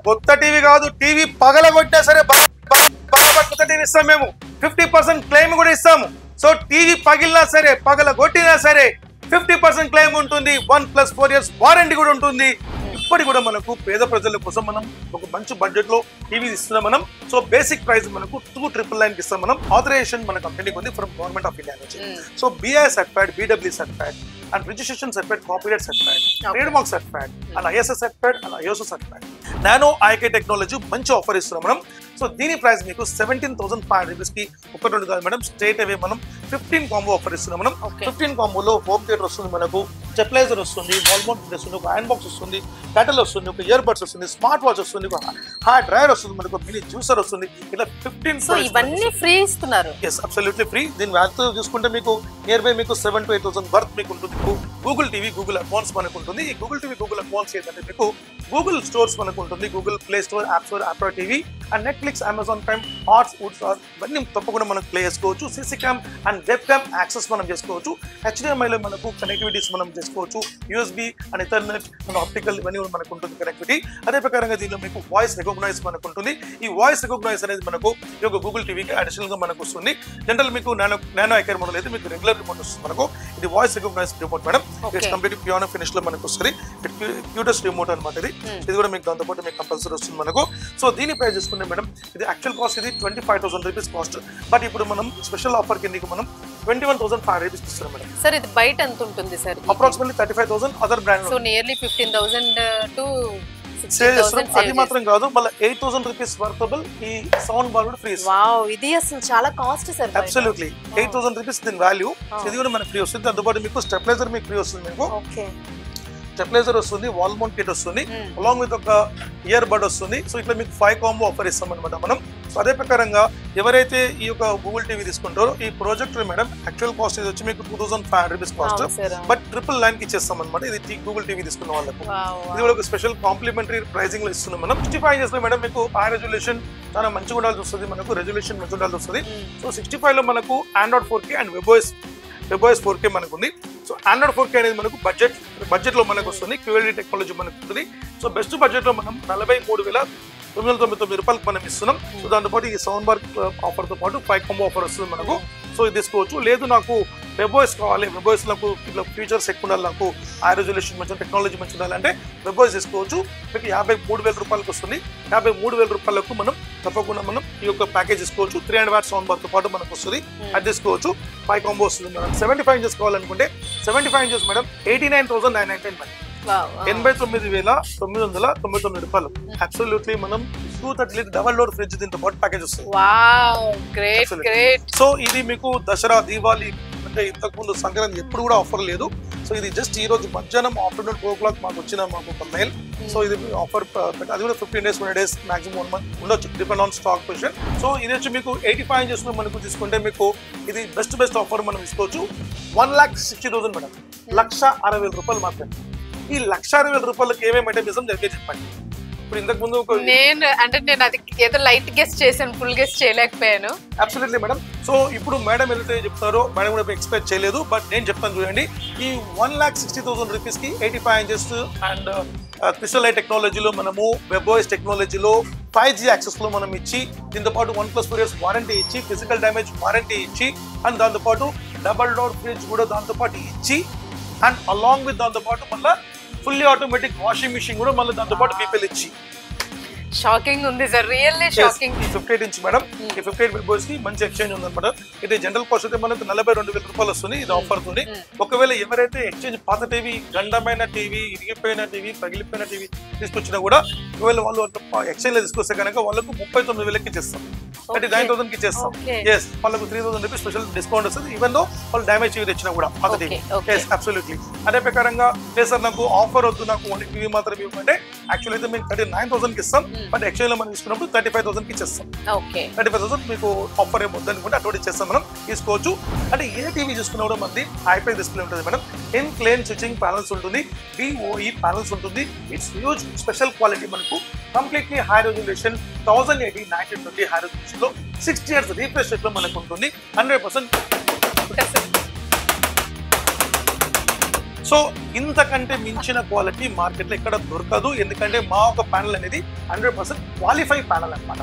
కొత్త టీవీ కాదు, టీవీ పగలగొట్టినా సరే కొత్త టీవీ ఇస్తాం మేము. 50% క్లెయిమ్ కూడా ఇస్తాము. సో టీవీ పగిలినా సరే పగలగొట్టినా సరే 50% క్లెయిమ్ ఉంటుంది. 1+4 years వారంటీ కూడా ఉంటుంది. ఇప్పటి కూడా మనకు పేద ప్రజల కోసం మనం ఒక మంచి బడ్జెట్ లో టీవీ ఇస్తున్నాం మనం. సో బేసిక్ ప్రైస్ మనకు 2,999 ఇస్తాం మనం. ఆథరైజేషన్ మన కంపెనీకి ఉంది ఫ్రమ్ గవర్నమెంట్ ఆఫ్ ఇండియా నుంచి. So BIS certified, BW certified and registration certified, copyright certified, trade mark certified and ISO certified and ISO certified. Nano IK technology మంచి ఆఫర్ ఇస్తున్నాం మనం. సో దీని ప్రైస్ మీకు 17,500 రూపీస్ కి ఒకటి రెండు కాదు మేడం, స్ట్రేట్ అవే మనం 15 కాంబో ఆఫర్ ఇస్తున్నాం మనం. 15 కాంబోలో హోమ్ థియేటర్ వస్తుంది, మనకు స్టెబిలైజర్ వస్తుంది, వాల్ మౌంట్ వస్తుంది, ఒక ఐరన్ బాక్స్ వస్తుంది, కటల్ వస్తుంది, ఒక ఇయర్ బడ్స్ వస్తుంది, స్మార్ట్ వాచ్ వస్తుంది, ఒక హార్డ్ డ్రైవర్ వస్తుంది, మనకు మినీ జ్యూసర్ వస్తుంది. ఇలా 15 ఇవన్నీ ఫ్రీ ఇస్తున్నారు. Yes, absolutely free. దీని వాల్యూ చూసుకుంటే మీకు నియర్ బై మీకు 7,000 to 8,000 వర్త్ మీకు ఉంటుంది. గూగుల్ టీవీ, గూగుల్ అడ్వాన్స్ మనకు ఉంటుంది. ఈ గూగుల్ టీవీ, గూగుల్ అడ్వాన్స్ ఏంటంటే మీకు గూగుల్ స్టోర్స్ మనకు ఉంటుంది, Google Play Store, app store, Android TV and Netflix, Amazon Prime, Hotstar ఇవన్నీ తప్పకుండా మనం ప్లే చేసుకోవచ్చు. CC cam and web cam access మనం చేసుకోవచ్చు. HDMIలో మనకు కనెక్టివిటీస్ మనం చేసుకోవచ్చు. USB and ethernet and optical ఇవన్నీ మనకు ఉంటుంది కనెక్టివిటీ. అదే ప్రకారంగా దీనిలో మీకు వాయిస్ రికగ్నైజ్ మనకు ఉంటుంది. ఈ వాయిస్ రికగ్నైజ్ అనేది మనకు ఈ యొక్క గూగుల్ టీవీకి అడిషనల్ గా మనకు వస్తుంది. జనరల్ మీకు నానో ఐకేర్ మోడల్ అయితే మీకు రెగ్యులర్ రిమోట్ వస్తుంది మనకు. ఇది voice recognise remote madam. It's complete piano finish లో మనకు వస్తుంది. క్యూటెస్ట్ రిమోట్ అనమాట ఇది. ఇది కూడా మీకు దాంతో పాటు మీకు కంపల్సరీ వస్తుంది మనకు. సో దీని ప్రైస్ చూసుకుంటే మేడం ఇది యాక్చువల్ కాస్ట్ ఇది 25,000 రూపీస్ కాస్ట్. బట్ ఇప్పుడు మనం స్పెషల్ ఆఫర్ కిందకి మనం 21,500 రూపీస్ ఇస్తున్నాం మేడం. సార్ ఇది బయట ఎంత ఉంటుంది sir? Approximately 35,000 other brand. So nearly 15,000 to save చేస్తున్నాం. అది మాత్రం కాదు, మళ్ళీ 8,000 రూపీస్ వర్తబుల్ ఈ సౌండ్ బార్ కూడా ఫ్రీ. వావ్, ఇది అసలు చాలా కాస్ట్ సార్. అబ్సల్యూట్లీ 8,000 రూపీస్ దీని వాల్యూ. ఇది కూడా మనకి ఫ్రీ వస్తుంది. అందుబాటు మీకు స్టెబిలైజర్ మీకు ఫ్రీ వస్తుంది. మీకు స్టెబిలైజర్ వస్తుంది, వాల్ మౌంట్ కిట్ వస్తుంది, అలాంగ్ విత్ ఒక ఇయర్ బడ్ వస్తుంది. సో ఇట్లా మీకు 5 కాంబో ఆఫర్ ఇస్తాం అనమాట మనం. సో అదే ప్రకారంగా ఎవరైతే ఈ యొక్క గూగుల్ టీవీ తీసుకుంటారో ఈ ప్రొజెక్టర్ మేడం యాక్చువల్ కాస్ట్ ఇది వచ్చి మీకు 2,500 రూపీస్ కాస్ట్. బట్ 999 కి ఇచ్చేస్తాం అనమాట. ఇది గూగుల్ టీవీ తీసుకున్న వాళ్ళకు ఇది కూడా ఒక స్పెషల్ కాంప్లిమెంటరీ ప్రైసింగ్ లో ఇస్తున్నాం మనం. 65 inches లో మేడం మీకు హై రెజల్యూషన్ చాలా మంచిగా ఉండాల్సి వస్తుంది, మనకు రెజల్యూషన్ మంచిగా ఉండాల్సి వస్తుంది. సో 65 లో మనకు Android 4K and webOS 4K మనకు ఉంది. సో ఆండ్రాయిడ్ 4K అనేది మనకు బడ్జెట్ లో మనకు వస్తుంది. QLED టెక్నాలజీ మనకు ఉంటుంది. సో బెస్ట్ బడ్జెట్ లో మనం 43,999 రూపాయలకు మనం ఇస్తున్నాం. సో దాంతోపాటు ఈ సౌండ్ బార్ ఆఫర్ తో పాటు 5 కాంబో ఆఫర్ వస్తుంది మనకు. సో ఇది తీసుకోవచ్చు. లేదు నాకు వెబ్ఓఎస్ కావాలి, వెబ్ఓఎస్ నాకు ఇట్లా ఫీచర్స్ ఎక్కువ ఉండాలి, నాకు హై రెజల్యూషన్ మంచి టెక్నాలజీ మంచి ఉండాలంటే వెబ్ఓఎస్ తీసుకోవచ్చు. మీకు 53,000 రూపాయలకు వస్తుంది. 53,000 రూపాయలకు మనం తప్పకుండా మనం ఈ యొక్క ప్యాకేజ్ తీసుకోవచ్చు. 300 వాట్ సౌండ్ బార్ తో పాటు మనకు వస్తుంది, అది తీసుకోవచ్చు. 5 కాంబో వస్తుంది మేడం. 75 inches కావాలనుకుంటే 75 inches మేడం 89,999 89,999 రూపాయలు. అబ్సల్యూట్లీ మనం 230 లీటర్ డబల్ డోర్ ఫ్రిడ్జ్ దీంతో పాటు ప్యాకేజ్ వస్తుంది. సో ఇది మీకు దసరా, దీవాలి అంటే ఇంతకు ముందు సంక్రాంతి ఎప్పుడు కూడా ఆఫర్ లేదు. సో ఇది జస్ట్ ఈ రోజు మధ్యాహ్నం ఆఫ్టర్నూన్ 2 o'clock మాకు వచ్చిన మాకు ఒక మెయిల్. సో ఇది ఆఫర్ అది కూడా 15 days 20 days మాక్సిమం 1 month ఉండొచ్చు, depend on stock position. So ఇది వచ్చి మీకు 85 inches లో మనకు తీసుకుంటే మీకు ఇది బెస్ట్ ఆఫర్ మనం తీసుకోవచ్చు. 1,60,000 మేడం, 1,60,000 రూపాయలు మాత్రమే. ఈ 1,60,000 రూపాయలకి ఏమేమంటే నిజం జరిగే చెప్పండి. ఇప్పుడు ఇంతకు ముందు నేను అది ఏదో లైట్ గెస్ట్ చేశాను, ఫుల్ గెస్ట్ చేయలేకపోయాను. Absolutely madam. సో ఇప్పుడు మేడం ఏదైతే చెప్తారో మేడం కూడా ఎక్స్పెక్ట్ చేయలేదు, బట్ నేను చెప్తాను చూడండి. ఈ 1,60,000 రూపీస్ కి 85 inches అండ్ క్రిస్టల్ లైట్ టెక్నాలజీలో మనము వెబ్ఓఎస్ టెక్నాలజీలో 5G యాక్సెస్ లో మనం ఇచ్చి, దీంతో పాటు 1+4 years వారంటీ ఇచ్చి, ఫిజికల్ డ్యామేజ్ వారంటీ ఇచ్చి, అండ్ దాంతో పాటు డబల్ డోర్ ఫ్రిడ్జ్ కూడా దాంతో పాటు ఇచ్చి, అండ్ అలాంగ్ విత్ దాంతో పాటు మళ్ళీ ఫుల్లీ ఆటోమేటిక్ వాషింగ్ మిషన్ కూడా మళ్ళీ దాంతో పాటు పీపీఎల్ ఇచ్చి. షాకింగ్ ఉంది sir, really shocking. 58 inch madam. ఈ 58 వెబ్ఓఎస్ కి మంచి ఎక్స్చేంజ్ ఉందన్నమాట. ఇది జనరల్ కాస్ట్ అయితే మనకు 42,000 రూపాయలు వస్తుంది. ఇది ఆఫర్ తోని. ఒకవేళ ఎవరైతే ఎక్స్చేంజ్ పాత టీవీ, గండమైన టీవీ, ఇరిగిపోయిన టీవీ, పగిలిపోయిన టీవీ తీసుకొచ్చినా కూడా ఒకవేళ వాళ్ళు ఎక్స్చేంజ్ లో తీసుకొస్తే కనుక వాళ్ళకు 39,000కి ఇచ్చేస్తాం, 39,000కి ఇచ్చేస్తాం. ఎస్, వాళ్ళకు 3,000 రూపీస్ స్పెషల్ డిస్కౌంట్ వస్తుంది, ఈవెన్ దో వాళ్ళు డ్యామేజ్ టీవీ తెచ్చినా కూడా పాత టీవీ. Yes, absolutely. అదే ప్రకారంగా లేదు సార్ నాకు ఆఫర్ వద్దు, నాకు ఓన్లీ టీవీ మాత్రం ఇవ్వమంటే యాక్చువల్ అయితే మేము 39,000కి ఇస్తాం, బట్ ఎక్స్చేంజ్ లో మనం తీసుకున్నప్పుడు 35,000కి ఇచ్చేస్తాం. 35,000 మీకు ఆఫర్ ఏమొద్దు అనుకుంటే అటువంటి ఇచ్చేస్తాం మనం, తీసుకోవచ్చు. అంటే ఏ టీవీ చూసుకున్నా కూడా మనది హైపై డిస్ప్లే ఉంటుంది madam. In plane switching panels ఉంటుంది, BOE ప్యానల్స్ ఉంటుంది. ఇట్స్ హ్యూజ్ స్పెషల్ క్వాలిటీ మనకు. Completely high resolution 1080x1920 high resolution లో 60 Hz రీఫ్రెష్ రేట్ లో మనకు ఉంటుంది. 100% సో ఇంతకంటే మించిన క్వాలిటీ మార్కెట్లో ఎక్కడ దొరకదు. ఎందుకంటే మా ఒక ప్యానల్ అనేది 100% క్వాలిఫై ప్యానల్ అనమాట.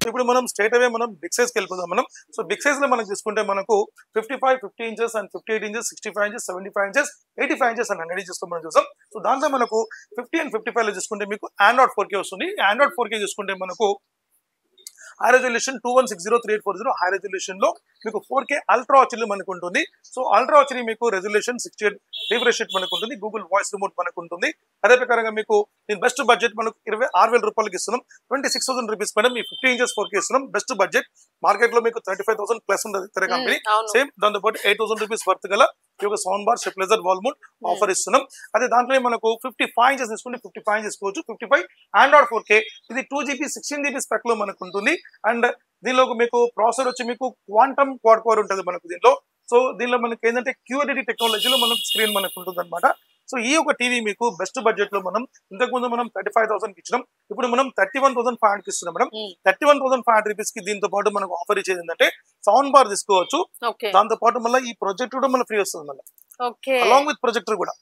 ఇప్పుడు మనం స్ట్రేట్ అవే మనం బిగ్ సైజ్ కి వెళ్ళిపోదాం మనం. సో బిగ్ సైజ్ లో మనం తీసుకుంటే మనకు 55, 50 inches and 58 inches, 65 inches, 75 inches, 85 inches and 100 inches మనం చూసాం. సో దాంట్లో మనకు 50 అండ్ 55 లో చూసుకుంటే మీకు ఆండ్రాయిడ్ 4K వస్తుంది. ఆండ్రాయిడ్ 4K చూసుకుంటే మనకు హై రెజల్యూషన్ 21603840 హై రెజల్యూషన్ లో మీకు 4K అల్ట్రా హెచ్డి మనకు ఉంటుంది. సో అల్ట్రా హెచ్డి మీకు రెజల్యూషన్ 68 రిఫ్రెష్ రేట్ మనకు ఉంటుంది. గూగుల్ వాయిస్ రిమోట్ మనకు ఉంటుంది. అదే ప్రకారంగా మీకు దీని బెస్ట్ బడ్జెట్ మనకు 26,000 రూపాయలకి ఇస్తున్నాం. 26,000 రూపీస్ పైన మీ 50 ఇంచెస్ 4K ఇస్తున్నాం. బెస్ట్ బడ్జెట్ మార్కెట్ లో మీకు 35,000 ప్లస్ ఉంటుంది ఇతర కంపెనీ. సేమ్ దాంతో పాటు 8,000 రూపీస్ వర్త్ గల ఈ యొక్క sound bar stabiliser wall mount offer ఇస్తున్నాం. అదే దాంట్లో మనకు 55 ఇంచెస్ తీసుకుంటే 55 తీసుకోవచ్చు. 55 ఆండ్రాయిడ్ 4K ఇది 2GB 16GB స్పెక్ లో మనకు ఉంటుంది. అండ్ దీనిలో మీకు ప్రాసెసర్ వచ్చి మీకు క్వాంటమ్ క్వాడ్ కోర్ ఉంటుంది మనకు దీనిలో. సో దీనిలో మనకి ఏంటంటే QLED టెక్నాలజీలో మనకు స్క్రీన్ మనకు ఉంటుంది అనమాట. సో ఈ యొక్క టీవీ మీకు బెస్ట్ బడ్జెట్ లో మనం ఇంతకుముందు మనం 35,000 ఇచ్చినాం. ఇప్పుడు మనం 31,500 ఇస్తున్నాం మేడం. 31,500 రూపీస్ కి దీంతో పాటు మనకు ఆఫర్ ఇచ్చేది ఏంటంటే సౌండ్ బార్ తీసుకోవచ్చు. దాంతో పాటు మళ్ళీ ఈ ప్రొజెక్టర్ కూడా మన ఫ్రీ వస్తుంది మళ్ళీ అలాంగ్ విత్ ప్రొజెక్టర్ కూడా.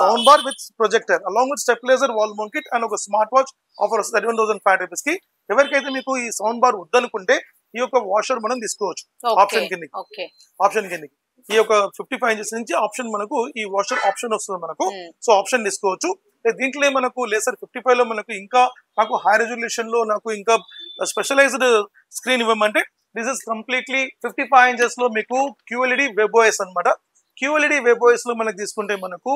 Sound bar with projector along with stabiliser wall mount kit and ఒక స్మార్ట్ వాచ్ ఆఫర్ వస్తుంది 31,500 రూపీస్ కి. ఎవరికైతే మీకు ఈ సౌండ్ బార్ వద్దనుకుంటే ఈ యొక్క వాషర్ మనం తీసుకోవచ్చు ఆప్షన్ కిందకి. ఈ యొక్క 55 ఇంచెస్ నుంచి ఆప్షన్ మనకు ఈ వాషర్ ఆప్షన్ వస్తుంది మనకు. సో ఆప్షన్ తీసుకోవచ్చు. దీంట్లో మనకు లేసర్ 55 లో మనకు ఇంకా నాకు హై రెజల్యూషన్ లో నాకు ఇంకా స్పెషలైజ్డ్ స్క్రీన్ ఇవ్వమంటే దిస్ ఇస్ కంప్లీట్లీ 55 ఇంచెస్ లో మీకు QLED వెబ్ OS అనమాట. QLED వెబ్ OS లో మనకు తీసుకుంటే మనకు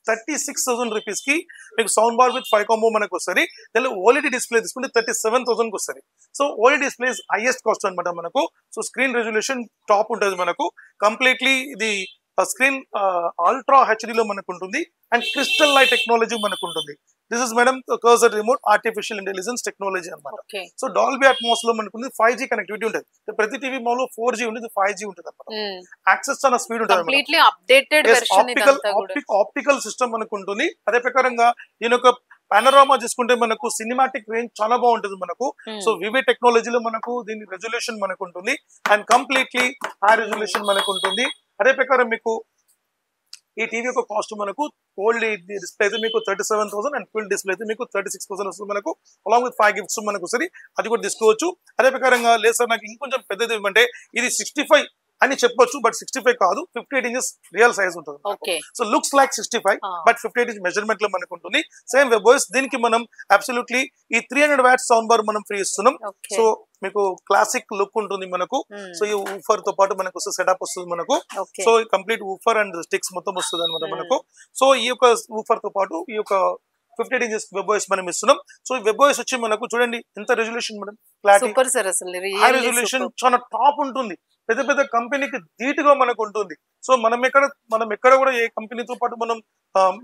36,000 రూపీస్ కి మీకు సౌండ్ బార్ విత్ 5 కాంబో మనకు వస్తుంది. దానిలో OLED డిస్ప్లే తీసుకుంటే 37,000 కి వస్తుంది. So OLED display highest cost అనమాట మనకు. సో స్క్రీన్ రెజల్యూషన్ టాప్ ఉంటుంది మనకు. కంప్లీట్లీ ఇది స్క్రీన్ అల్ట్రా హెచ్డి లో మనకు ఉంటుంది అండ్ క్రిస్టల్ లైట్ టెక్నాలజీ మనకు ఉంటుంది. This is madam cursor remote artificial intelligence technology అనమాట. సో డాల్బీ అట్మాస్ లో మనకు 5G కనెక్టివిటీ ఉంటుంది. ప్రతి టీవీ మాల్ 4G ఉంటుంది, 5G ఉంటుంది అనమాట. యాక్సెస్ చాలా స్పీడ్ ఉంటుంది. ఆప్టికల్ సిస్టమ్ మనకు ఉంటుంది. అదే ప్రకారంగా దీని యొక్క పానోరామా చూసుకుంటే మనకు సినిమాటిక్ రేంజ్ చాలా బాగుంటుంది మనకు. సో వివి టెక్నాలజీలో మనకు దీని రెజల్యూషన్ మనకు ఉంటుంది అండ్ కంప్లీట్లీ హై రెజల్యూషన్ మనకు ఉంటుంది. అదే ప్రకారం మీకు ఈ టీవీ యొక్క కాస్ట్ మనకు ఓల్డ్ డిస్ప్లే అయితే మీకు 37,000 అండ్ ఫుల్ డిస్ప్లే అయితే మీకు 36,000 వస్తుంది మనకు. అలాంగ్ విత్ 5 గిఫ్ట్స్ మనకు వస్తుంది, అది కూడా తీసుకోవచ్చు. అదే ప్రకారంగా లేదు సార్ నాకు ఇంకొంచెం పెద్దది ఇవ్వమంటే ఇది 65 అని చెప్పొచ్చు, బట్ 65 కాదు, 58 ఇంచెస్ రియల్ సైజ్ ఉంటుంది. So looks like 65 but 58 inch measurement లో మనకు ఉంటుంది. సేమ్ వెబ్ OS దీనికి మనం అబ్సల్యూట్లీ ఈ 300 వాట్స్ సౌండ్ బార్ మనం ఫ్రీ ఇస్తున్నాం. సో మీకు క్లాసిక్ లుక్ ఉంటుంది మనకు. సో ఈ ఊఫర్ తో పాటు మనకు సెటప్ వస్తుంది మనకు. So complete woofer and sticks మొత్తం వస్తుంది అనమాట మనకు. సో ఈ యొక్క ఊఫర్ తో పాటు ఈ యొక్క 58 ఇంచెస్ వెబ్ OS మనం ఇస్తున్నాం. సో ఈ వెబ్ OS వచ్చి మనకు చూడండి ఎంత resolution madam, clarity high resolution చాలా టాప్ ఉంటుంది. పెద్ద పెద్ద కంపెనీకి ధీటుగా మనకు ఉంటుంది. సో మనం ఎక్కడ కూడా ఏ కంపెనీతో పాటు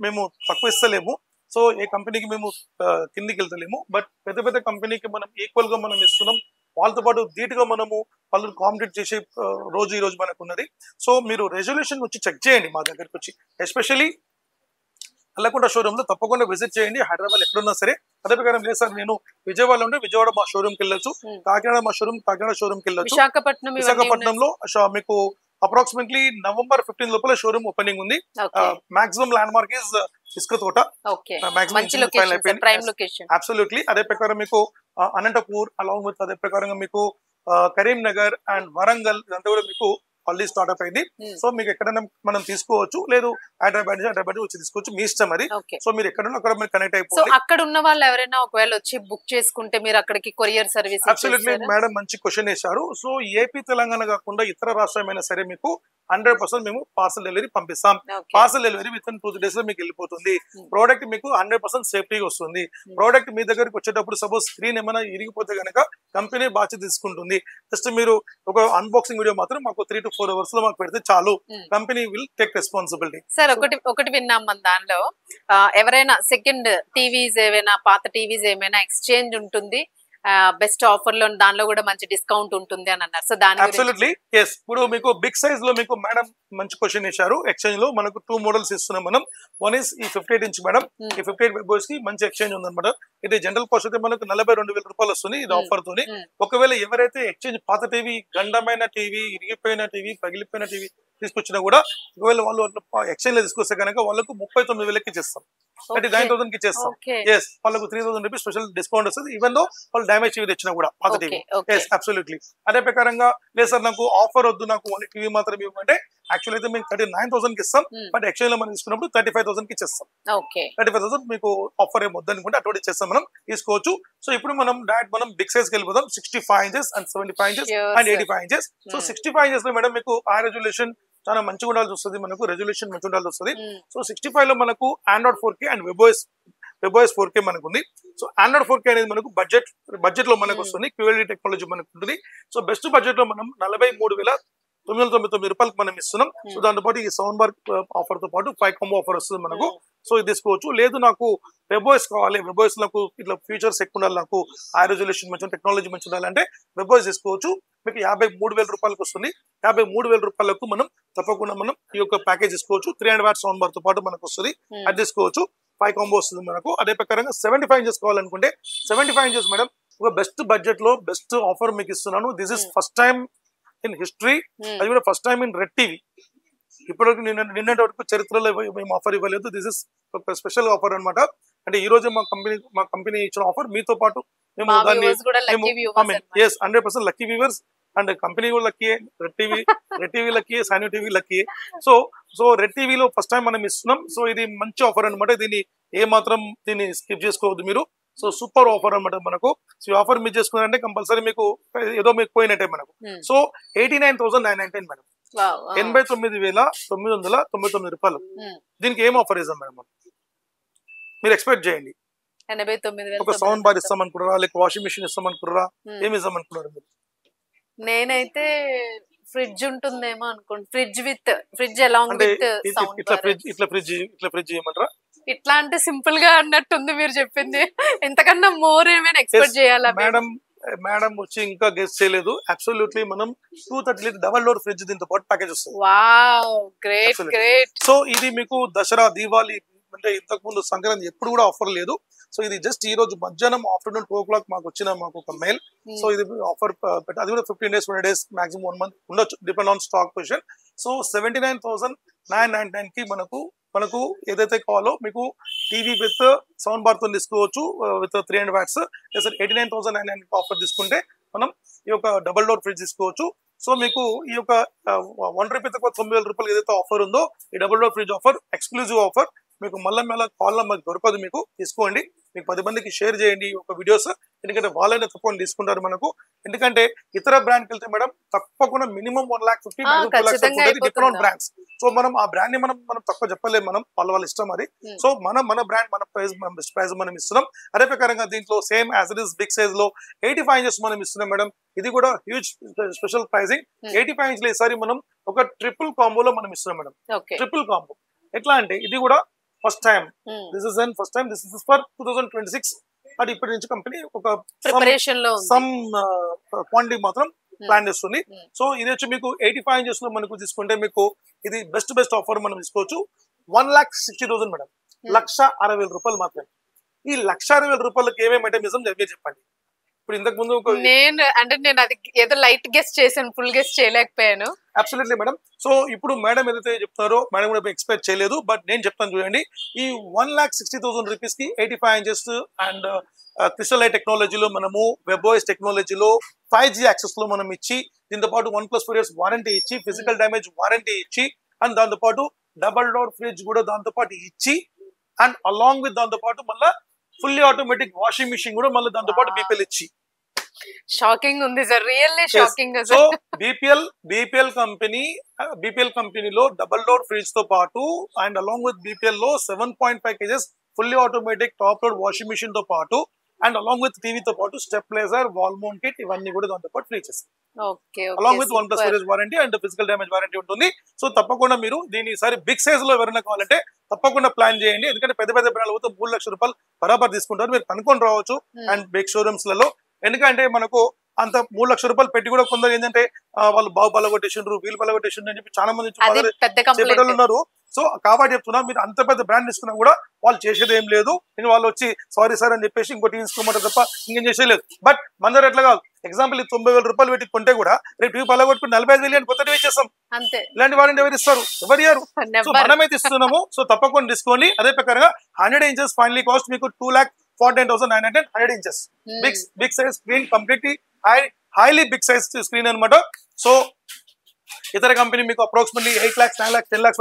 మేము తక్కువ ఇస్తలేము. సో ఏ కంపెనీకి మేము కిందికి వెళ్తలేము, బట్ పెద్ద పెద్ద కంపెనీకి మనం ఈక్వల్ గా మనం ఇస్తున్నాం. వాళ్ళతో పాటు ధీటుగా వాళ్ళు కాంపిటీట్ చేసే రోజు ఈ రోజు మనకు ఉన్నది. సో మీరు రెజల్యూషన్ వచ్చి చెక్ చేయండి మా దగ్గరకు వచ్చి, ఎస్పెషల్లీ అల్లకుంట షోరూమ్ లో తప్పకుండా విజిట్ చేయండి. హైదరాబాద్ ఎక్కడున్నా సరే. అదే ప్రకారం లేదు సార్ నేను విజయవాడలో ఉంటే విజయవాడ మా షోరూమ్ కి వెళ్ళొచ్చు, కాకినాడ మా కాకినాడ షోరూమ్ కి వెళ్ళొచ్చు. విశాఖపట్నంలో మీకు అప్రాక్సిమేట్లీ November 15 లోపల షోరూమ్ ఓపెనింగ్ ఉంది. మాక్సిమం ల్యాండ్ మార్క్ ఇస్ ఇసుక తోట. అబ్సల్యూట్లీ. అదే ప్రకారం మీకు అనంతపూర్ అలాంగ్ విత్ అదే ప్రకారంగా మీకు కరీంనగర్ అండ్ వరంగల్ ఇదంతా కూడా మీకు ఆల్రెడీ స్టార్ట్అప్ అయింది. సో మీకు ఎక్కడైనా మనం తీసుకోవచ్చు, లేదు హైదరాబాద్ వచ్చి తీసుకోవచ్చు, మీ ఇష్టం అది. సో మీరు ఎక్కడున్నా అక్కడ మీరు కనెక్ట్ అయిపోయి అక్కడ ఉన్న వాళ్ళు ఎవరైనా ఒకవేళ వచ్చి బుక్ చేసుకుంటే మీరు అక్కడికి కొరియర్ సర్వీస్. అబ్సల్యూట్లీ మేడం, మంచి క్వశ్చన్ వేశారు. సో ఏపీ తెలంగాణ కాకుండా ఇతర రాష్ట్రమైనా సరే మీకు 100% మేము పార్సల్ డెలివరీ పంపిస్తాం. Parcel delivery with in 2 days లో మీకు వెళ్ళిపోతుంది. ప్రోడక్ట్ మీకు 100% సేఫ్టీగా వస్తుంది. ప్రోడక్ట్ మీ దగ్గరికి వచ్చేటప్పుడు సపోజ్ స్క్రీన్ ఏమైనా ఇరిగిపోతే కనుక కంపెనీ బాధ్యత తీసుకుంటుంది. జస్ట్ మీరు ఒక అన్బాక్సింగ్ వీడియో మాత్రం మాకు 3 to 4 hours లో మాకు పెడితే చాలు, company will take responsibility. Sir ఒకటి విన్నాం మన దానిలో, ఎవరైనా సెకండ్ టీవీస్ ఏమైనా పాత టీవీస్ ఏమైనా ఎక్స్చేంజ్ ఉంటుంది బెస్ట్ ఆఫర్ లో దానిలో కూడా మంచి డిస్కౌంట్ ఉంటుంది అని అన్నారు. సో దాని అబ్సల్యూట్లీ ఎస్. ఇప్పుడు మీకు బిగ్ సైజ్ లో మీకు మేడం మంచి క్వశ్చన్ ఇచ్చారు. ఎక్స్చేంజ్ లో మనకు 2 మోడల్స్ ఇస్తున్నాం మనం. వన్ ఇస్ ఈ 58 ఇంచ్ మేడం. ఈ 58 వెబోస్ కి మంచి ఎక్స్చేంజ్ ఉందన్నమాట. ఇది జనరల్ కాస్ట్ అయితే మనకు 42,000 రూపాయలు వస్తుంది ఇది ఆఫర్ తోని. ఒకవేళ ఎవరైతే ఎక్స్చేంజ్ పాత టీవీ, గండమైన టీవీ, ఇరిగిపోయిన టీవీ, పగిలిపోయిన టీవీ తీసుకొచ్చినా కూడా ఒకవేళ వాళ్ళు ఎక్స్చేంజ్ లో తీసుకొస్తే కనుక వాళ్ళకు 39,000కి ఇచ్చేస్తాం. 39,000 కి ఇచ్చేస్తాం. ఎస్, వాళ్ళకు 3,000 రూపీస్ స్పెషల్ డిస్కౌంట్ వస్తుంది. ఈవెన్ దో వాళ్ళు డ్యామేజ్ టీవీ తెచ్చినా కూడా పాత టీవీ. Yes, absolutely. అదే ప్రకారంగా లేదు సార్ నాకు ఆఫర్ వద్దు, నాకు ఓన్లీ టీవీ మాత్రం ఇవ్వమంటే యాక్చువల్ అయితే మేము 39,000 కి ఇస్తాం. బట్ ఎక్స్చేంజ్ లో మనం తీసుకున్నప్పుడు 35,000 కి ఇచ్చేస్తాం. 35,000 మీకు ఆఫర్ ఏం వద్దనుకుంటే అటువంటి ఇచ్చేస్తాం, మనం తీసుకోవచ్చు. సో ఇప్పుడు మనం డైరెక్ట్ మనం బిగ్ సైజ్ కి వెళ్ళిపోతాం. 65 inches and 75 inches and 85 inches. So 65 inches లో మేడం మీకు ఆ రెజల్యూషన్ చాలా మంచిగా ఉండాల్సి వస్తుంది, మనకు రెజల్యూషన్ మంచిగా ఉండాల్సి వస్తుంది. సో 65 లో మనకు ఆండ్రాయిడ్ 4K అండ్ వెబోఎస్ 4K మనకు ఉంది. సో ఆండ్రాయిడ్ 4K అనేది మనకు బడ్జెట్ లో మనకు వస్తుంది. QLED టెక్నాలజీ మనకు ఉంటుంది. సో బెస్ట్ బడ్జెట్ లో మనం 43,999 రూపాయలకు మనం ఇస్తున్నాం. సో దాంతో పాటు ఈ సౌండ్ బార్ ఆఫర్ తో పాటు 5 కాంబో ఆఫర్ వస్తుంది మనకు. సో ఇది తీసుకోవచ్చు. లేదు నాకు వెబోఎస్ కావాలి, వెబోఎస్ నాకు ఇట్లా ఫీచర్స్ ఎక్కువ ఉండాలి, నాకు ఆ రెజల్యూషన్ మంచి టెక్నాలజీ మంచి ఉండాలంటే వెబోఎస్ తీసుకోవచ్చు. మీకు 53,000 రూపాయలకు వస్తుంది. 53,000 రూపాయలకు మనం తప్పకుండా మనం ఈ యొక్క ప్యాకేజ్ తీసుకోవచ్చు. 300 వాట్ సౌండ్ బార్ తో పాటు మనకు వస్తుంది, అది తీసుకోవచ్చు. 5 కాంబో వస్తుంది మనకు. అదే ప్రకారంగా 75 ఇంచెస్ కావాలనుకుంటే 75 ఇంచెస్ మేడం ఒక బెస్ట్ బడ్జెట్ లో బెస్ట్ ఆఫర్ మీకు ఇస్తున్నాను. This is first time in history, అది కూడా first time in red TV. ఇప్పటివరకు నిన్నటి వరకు చరిత్రలో మేము ఆఫర్ ఇవ్వలేదు. దిస్ ఇస్ ఒక స్పెషల్ ఆఫర్ అనమాట. అంటే ఈ రోజు మా కంపెనీ ఇచ్చిన ఆఫర్. మీతో పాటు మేము దాన్ని 100% లక్కీ వ్యూవర్స్ అండ్ కంపెనీ కూడా లక్కీ, రెడ్ టీవీ లక్కీ, సాన్యూ టీవీ లక్కీ. సో రెడ్ టీవీలో ఫస్ట్ టైం మనం ఇస్తున్నాం. సో ఇది మంచి ఆఫర్ అనమాట. దీన్ని స్కిప్ చేసుకోవద్దు మీరు. సో సూపర్ ఆఫర్ అనమాట మనకు. సో ఈ ఆఫర్ మిస్ చేసుకున్నారంటే కంపల్సరీ మీకు ఏదో మీకు పోయినట్టే మనకు. సో 89,999 మేడం, 89,999 రూపాయలు. దీనికి ఏం ఆఫర్ ఇస్తాం మేడం? మీరు ఎక్స్పెక్ట్ చేయండి. ఒక సౌండ్ బార్ ఇస్తాం అనుకున్నారా, లేక వాషింగ్ మిషన్ ఇస్తాం అనుకున్నారా, ఏమి ఇస్తాం అనుకున్నారు మీరు? నేనైతే ఫ్రిడ్జ్ ఉంటుందేమో అనుకోండి. Fridge along with sound bar. ఇట్లా ఫ్రిడ్జ్ ఏమంటారా? ఇట్లా అంటే సింపుల్ గా అన్నట్టుంది మీరు చెప్పింది. ఎంతకన్నా మోర్ ఏమైనా ఎక్స్పెక్ట్ చేయాలా మేడం వచ్చి ఇంకా గెస్ట్ చేయలేదు. అబ్సల్యూట్లీ మనం 230 లీటర్ డబల్ డోర్ ఫ్రిడ్జ్ దీంతో పాటు ప్యాకేజ్ వస్తుంది. Wow, great. సో ఇది మీకు దసరా, దీవాలి అంటే ఇంతకు ముందు సంక్రాంతి ఎప్పుడు కూడా ఆఫర్ లేదు. సో ఇది జస్ట్ ఈ రోజు మధ్యాహ్నం ఆఫ్టర్నూన్ 2 o'clock మాకు ఒక మెయిల్. సో ఇది ఆఫర్ అది కూడా 15 days 20 days మాక్సిమం 1 month ఉండొచ్చు, depend on stock position. So 79,999 కి మనకు ఏదైతే కావాలో మీకు టీవీ విత్ సౌండ్ బార్ తో తీసుకోవచ్చు విత్ 300 వాట్స్. 89,999 ఆఫర్ తీసుకుంటే మనం ఈ యొక్క డబల్ డోర్ ఫ్రిడ్జ్ తీసుకోవచ్చు. సో మీకు ఈ యొక్క 1 రూపీ తక్కువ 9,000 రూపాయలు ఏదైతే ఆఫర్ ఉందో ఈ double door fridge offer exclusive offer. మీకు మళ్ళీ కాల్లో మాకు దొరకదు, మీకు తీసుకోండి. మీకు 10 మందికి షేర్ చేయండి ఒక వీడియోస్, ఎందుకంటే వాళ్ళైనా తప్పకుండా తీసుకుంటారు మనకు. ఎందుకంటే ఇతర బ్రాండ్కి వెళ్తే మేడం తప్పకుండా మినిమం 1,50,000 డిఫరెంట్ బ్రాండ్స్. సో మనం ఆ బ్రాండ్ ని మనం తక్కువ చెప్పలేము, మనం వాళ్ళ ఇష్టం అది. సో మన బ్రాండ్ మన బెస్ట్ ప్రైస్ మనం ఇస్తున్నాం. అదే ప్రకారంగా దీంట్లో same as it is big size లో 85 ఇంచెస్ మనం ఇస్తున్నాం మేడం. ఇది కూడా హ్యూజ్ స్పెషల్ ప్రైజింగ్. 85 ఇంచ్లో ఈసారి మనం ఒక ట్రిపుల్ కాంబోలో మనం ఇస్తున్నాం మేడం. ట్రిపుల్ కాంబో ఎట్లా అంటే ఇది కూడా first time, this is for 2026. అది ఇప్పటి నుంచి కంపెనీ ఒక సమ్ క్వాంటిటీ మాత్రం ప్లాన్ చేస్తుంది. సో ఇది వచ్చి మీకు 85 ఇంచెస్ లో మనకు తీసుకుంటే మీకు ఇది బెస్ట్ ఆఫర్ మనం తీసుకోవచ్చు. 1,60,000 మేడం, 1,60,000 రూపాయలు మాత్రమే. ఈ 1,60,000 రూపాయలకి ఏమేమి ఐటమ్ ఇస్తాం మీరు చెప్పండి. ఇప్పుడు ఇంతకు ముందు నేను అది ఏదో లైట్ గెస్ట్ చేశాను, ఫుల్ గెస్ట్ చేయలేకపోయాను. Absolutely madam. సో ఇప్పుడు మేడం ఏదైతే చెప్తారో మేడం కూడా ఎక్స్పెక్ట్ చేయలేదు, బట్ నేను చెప్తాను చూడండి. ఈ 1,60,000 రూపీస్ కి 85 ఇంచెస్ అండ్ క్రిస్టల్ లైట్ టెక్నాలజీలో మనము వెబోఎస్ టెక్నాలజీలో 5G యాక్సెస్ లో మనం ఇచ్చి, దీంతో పాటు 1+4 years వారంటీ ఇచ్చి, ఫిజికల్ డ్యామేజ్ వారంటీ ఇచ్చి, అండ్ దాంతో పాటు డబల్ డోర్ ఫ్రిడ్జ్ కూడా దాంతో పాటు ఇచ్చి, అండ్ అలాంగ్ విత్ దాంతో పాటు మళ్ళీ ఫుల్లీ ఆటోమేటిక్ వాషింగ్ మిషన్ కూడా మళ్ళీ దాంతో పాటు BPL ఇచ్చి. షాకింగ్ ఉంది sir, really shocking. So BPL కంపెనీలో డబల్ డోర్ ఫ్రిడ్జ్ తో పాటు అండ్ అలాంగ్ విత్ BPL లో 7.5 kgs fully automatic top load washing machine తో పాటు అండ్ అలాంగ్ విత్ టీవీతో పాటు స్టెప్లైజర్, వాల్ మౌంట్ కిట్ ఇవన్నీ కూడా దాంతో పాటు ఫ్రీ చేస్తాం. Along with 1+4 years warranty and physical damage warranty ఉంటుంది. సో తప్పకుండా మీరు దీని ఈసారి బిగ్ సైజ్ లో ఎవరైనా కావాలంటే తప్పకుండా ప్లాన్ చేయండి. ఎందుకంటే పెద్ద బ్రాండ్లు పోతే 3 లక్షల రూపాయలు బరాబర్ తీసుకుంటారు, మీరు కనుక్కొని రావచ్చు. అండ్ బిగ్ షోరూమ్స్ లలో ఎందుకంటే మనకు అంత 3 లక్షల రూపాయలు పెట్టి కూడా కొందరు ఏంటంటే వాళ్ళు బాగు పలగొట్టేసిండ్రు వీళ్ళు పలగొట్టేసిండ్రు అని చెప్పి చాలా మంది చెప్పేటోళ్ళు ఉన్నారు. సో కాబట్టి చెప్తున్నా, మీరు అంత పెద్ద బ్రాండ్ తీసుకున్నా కూడా వాళ్ళు చేసేది ఏం లేదు. నేను వాళ్ళు వచ్చి సారీ సార్ అని చెప్పేసి ఇంకోటి తీసుకోమంటారు తప్ప ఇంకేం చేసేయలేదు. బట్ మన దగ్గర ఎట్లా కాదు, ఎగ్జాంపుల్ 90,000 రూపాయలు పెట్టి కొంటే కూడా రేపు టీవీ పలగొట్టుకుని 45,000 అని కొత్తవి ఇచ్చేస్తాం. ఇలాంటి వారంటీ ఎవరు ఇస్తారు? ఎవరు ఇయ్యారు. సో మనమైతే ఇస్తున్నాము. సో తప్పకుండా తీసుకోండి. అదే ప్రకారంగా 100 ఇంచెస్ ఫైనలీ కాస్ట్ మీకు 2,49,900 100 inches big size screen, completely highly big size screen అనమాట. సో ఇతర కంపెనీ మీకు అప్రాక్సిమేట్లీ 8 lakhs 9 lakhs 10 lakhs